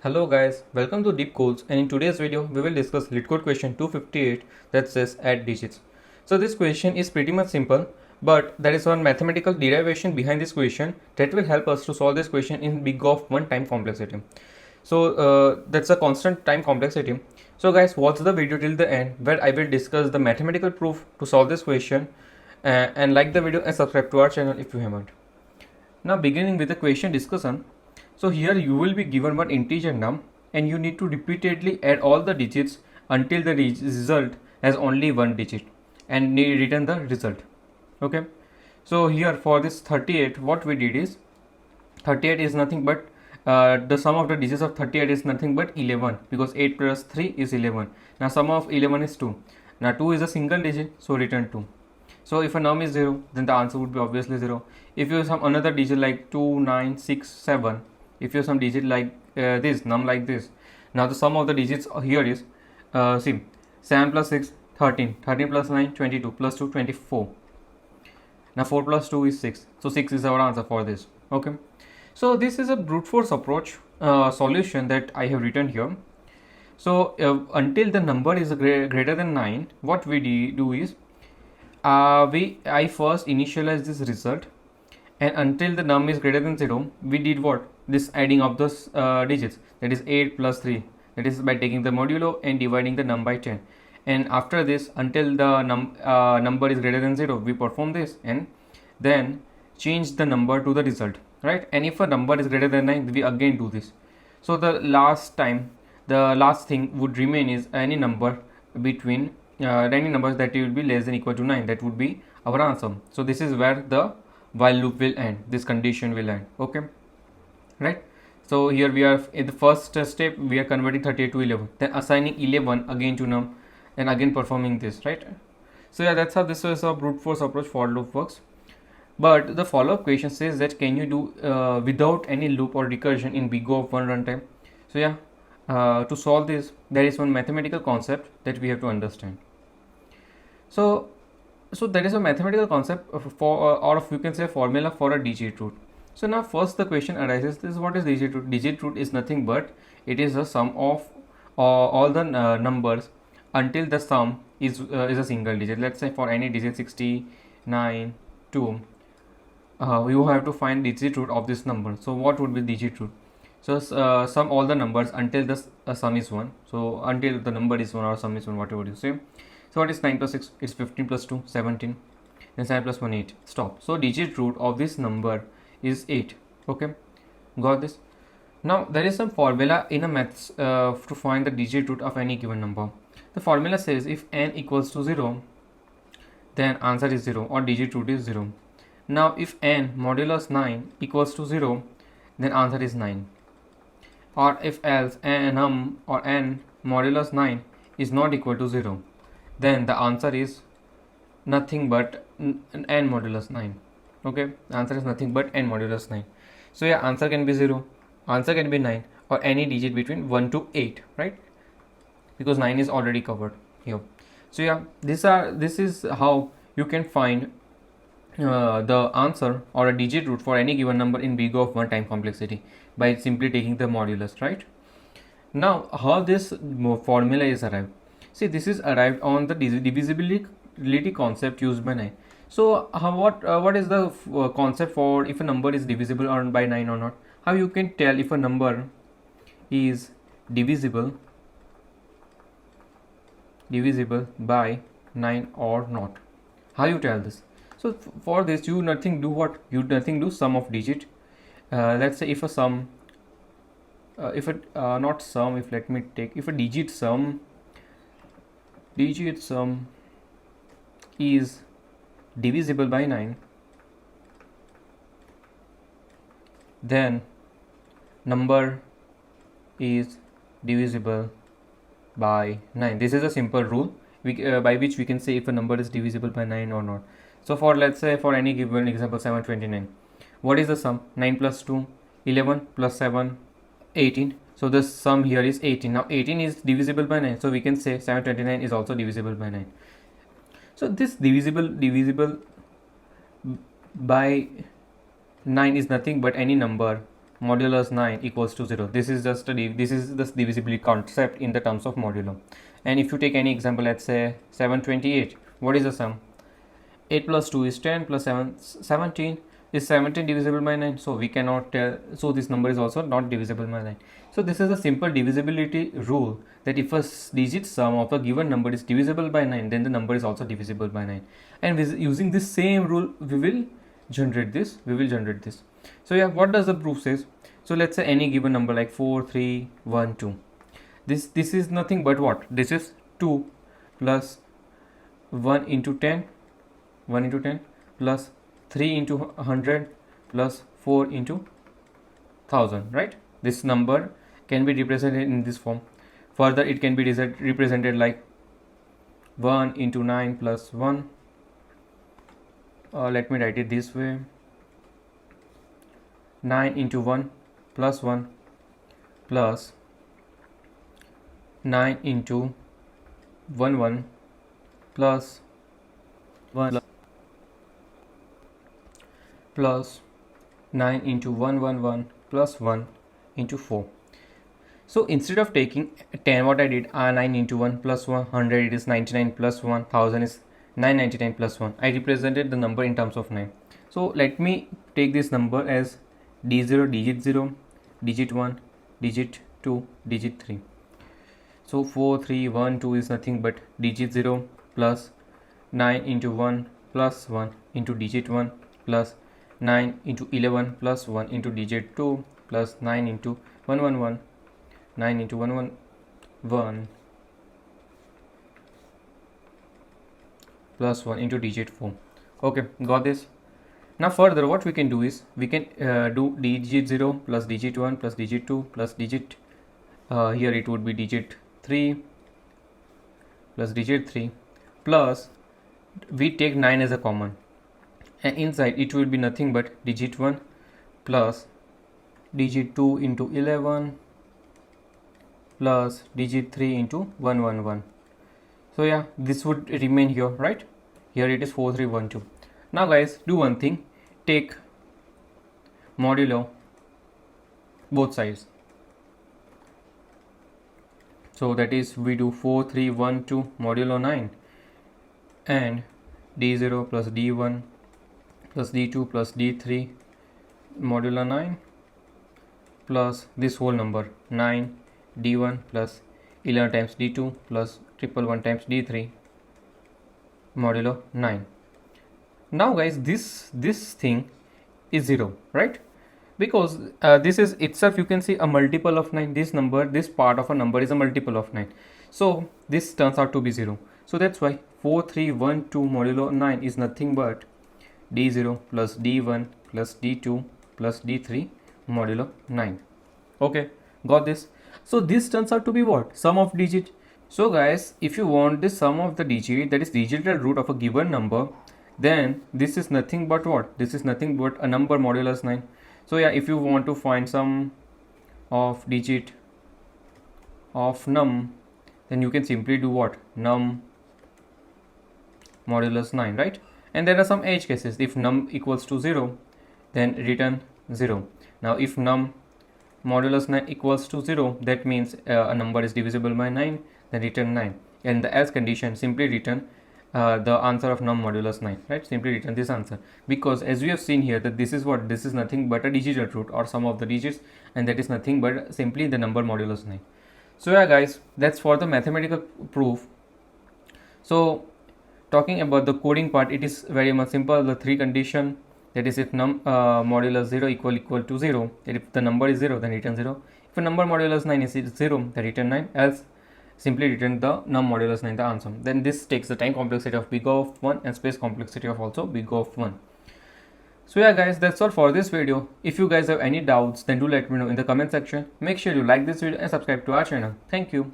Hello guys, welcome to Deep Codes, and in today's video we will discuss LeetCode question 258 that says add digits. So this question is pretty much simple, but there is one mathematical derivation behind this question that will help us to solve this question in big of one time complexity. So that's a constant time complexity. So guys, watch the video till the end where I will discuss the mathematical proof to solve this question, and like the video and subscribe to our channel if you haven't. Now beginning with the question discussion. So here you will be given one integer num and you need to repeatedly add all the digits until the result has only one digit and return the result. Okay. So here for this 38, what we did is 38 is nothing but the sum of the digits of 38 is nothing but 11, because 8 plus 3 is 11. Now sum of 11 is 2. Now 2 is a single digit, so return 2. So if a num is 0, then the answer would be obviously 0. If you have some another digit like 2, 9, 6, 7, if you have some digit like this, num like this, now the sum of the digits here is see 7 plus 6, 13, 13 plus 9, 22, plus 2, 24. Now 4 plus 2 is 6, so 6 is our answer for this. Okay, so this is a brute force approach solution that I have written here. So until the number is greater than 9, what we do is I first initialize this result, and until the num is greater than 0, we did what? This adding of those digits, that is 8 plus 3, that is by taking the modulo and dividing the num by 10. And after this, until the number is greater than 0, we perform this and then change the number to the result, right? And if a number is greater than 9, we again do this. So the last thing would remain is any number between any numbers that will be less than equal to 9, that would be our answer. So this is where the while loop will end, this condition will end. Okay, right? So here we are in the first step, we are converting 38 to 11, then assigning 11 again to num and again performing this, right? So yeah, that's how this is a brute force approach for loop works. But the follow-up question says that can you do without any loop or recursion in big O of one runtime? So yeah, to solve this, there is one mathematical concept that we have to understand. So there is a mathematical concept for or you can say formula for a digit root. So now first the question arises, this what is digit root? Digit root is nothing but it is a sum of all the numbers until the sum is a single digit. Let's say for any digit 69, 2, you have to find digit root of this number. So what would be digit root? So sum all the numbers until the sum is 1. So until the number is 1 or sum is 1, whatever you say. So what is 9 plus 6? It's 15 plus 2, 17. Then 7 plus 1, 8. Stop. So digit root of this number is 8. Okay, got this? Now there is some formula in a maths to find the digit root of any given number. The formula says if n equals to 0, then answer is 0 or digit root is 0. Now if n modulus 9 equals to 0, then answer is 9. Or if else num or n modulus 9 is not equal to 0, then the answer is nothing but n modulus 9. Okay, the answer is nothing but n modulus 9. So yeah, answer can be 0, answer can be 9, or any digit between 1 to 8, right? Because 9 is already covered here. So yeah, this is how you can find the answer or a digit root for any given number in big O of one time complexity by simply taking the modulus, right? Now how this formula is arrived? See, this is arrived on the divisibility concept used by 9. So what is the concept for if a number is divisible or by 9 or not? How you can tell if a number is divisible by 9 or not? How you tell this? So for this you nothing do sum of digit. Let's say if a sum if a not sum, if let me take, if a digit sum is divisible by 9, then number is divisible by 9. This is a simple rule by which we can say if a number is divisible by 9 or not. So for let's say for any given example 729, what is the sum? 9 plus 2, 11 plus 7, 18. So the sum here is 18. Now 18 is divisible by 9, so we can say 729 is also divisible by 9. So this divisible by 9 is nothing but any number modulus 9 equals to 0. This is just this is the divisibility concept in the terms of modulo. And if you take any example, let's say 728, what is the sum? 8 plus 2 is 10 plus 7 17. Is 17 divisible by 9? So we cannot tell, so this number is also not divisible by 9. So this is a simple divisibility rule, that if a digit sum of a given number is divisible by 9, then the number is also divisible by 9. And using this same rule, we will generate this. So yeah, what does the proof says? So let's say any given number like 4 3 1 2. This is nothing but what? This is 2 plus 1 into 10 plus 3 into 100 plus 4 into 1000, right? This number can be represented in this form. Further, it can be represented like 1 into 9 plus 1. Let me write it this way. 9 into 1 plus 1 plus 9 into 1 plus 1 plus 9 into 1 plus 1 into 4. So instead of taking 10, what I did, 9 into 1 plus 100, it is 99 plus 1, 1000 is 999 plus 1. I represented the number in terms of 9. So let me take this number as D0, digit 0, digit 1, digit 2, digit 3. So 4 3 1 2 is nothing but digit 0 plus 9 into 1 plus 1 into digit 1 plus 9 into 11 plus 1 into digit 2 plus 9 into 111, 9 into 111 plus 1 into digit 4. Okay, got this. Now further, what we can do is we can do digit 0 plus digit 1 plus digit 2 plus digit here it would be digit 3 plus digit 3 plus we take 9 as a common, and inside it will be nothing but digit 1 plus digit 2 into 11 plus digit 3 into 111. So yeah, this would remain here, right? Here it is 4312. Now guys, do one thing, take modulo both sides. So that is, we do 4312 modulo 9 and d0 plus d1 plus d2 plus d3 modulo 9 plus this whole number 9 d1 plus 11 times d2 plus 111 times d3 modulo 9. Now guys, this thing is 0, right? Because this is itself, you can see, a multiple of 9. This number, this part of a number is a multiple of 9, so this turns out to be 0. So that's why 4312 modulo 9 is nothing but d0 plus d1 plus d2 plus d3 modulo 9. Okay, got this. So this turns out to be what? Sum of digit. So guys, if you want the sum of the digit, that is digital root of a given number, then this is nothing but what? This is nothing but a number modulus 9. So yeah, if you want to find sum of digit of num, then you can simply do what? Num modulus 9, right? And there are some edge cases. If num equals to 0, then return 0. Now if num modulus 9 equals to 0, that means a number is divisible by 9, then return 9. And the else condition, simply return the answer of num modulus 9, right? Simply return this answer, because as we have seen here that this is what? This is nothing but a digital root or sum of the digits, and that is nothing but simply the number modulus 9. So yeah guys, that's for the mathematical proof. So talking about the coding part, it is very much simple. The three condition, that is, if num modulus 0 equal to 0, that if the number is 0, then return 0. If a number modulus 9 is 0, then return 9, else simply return the num modulus 9, the answer. Then this takes the time complexity of big O of 1 and space complexity of also big O of 1. So yeah guys, that's all for this video. If you guys have any doubts, then do let me know in the comment section. Make sure you like this video and subscribe to our channel. Thank you.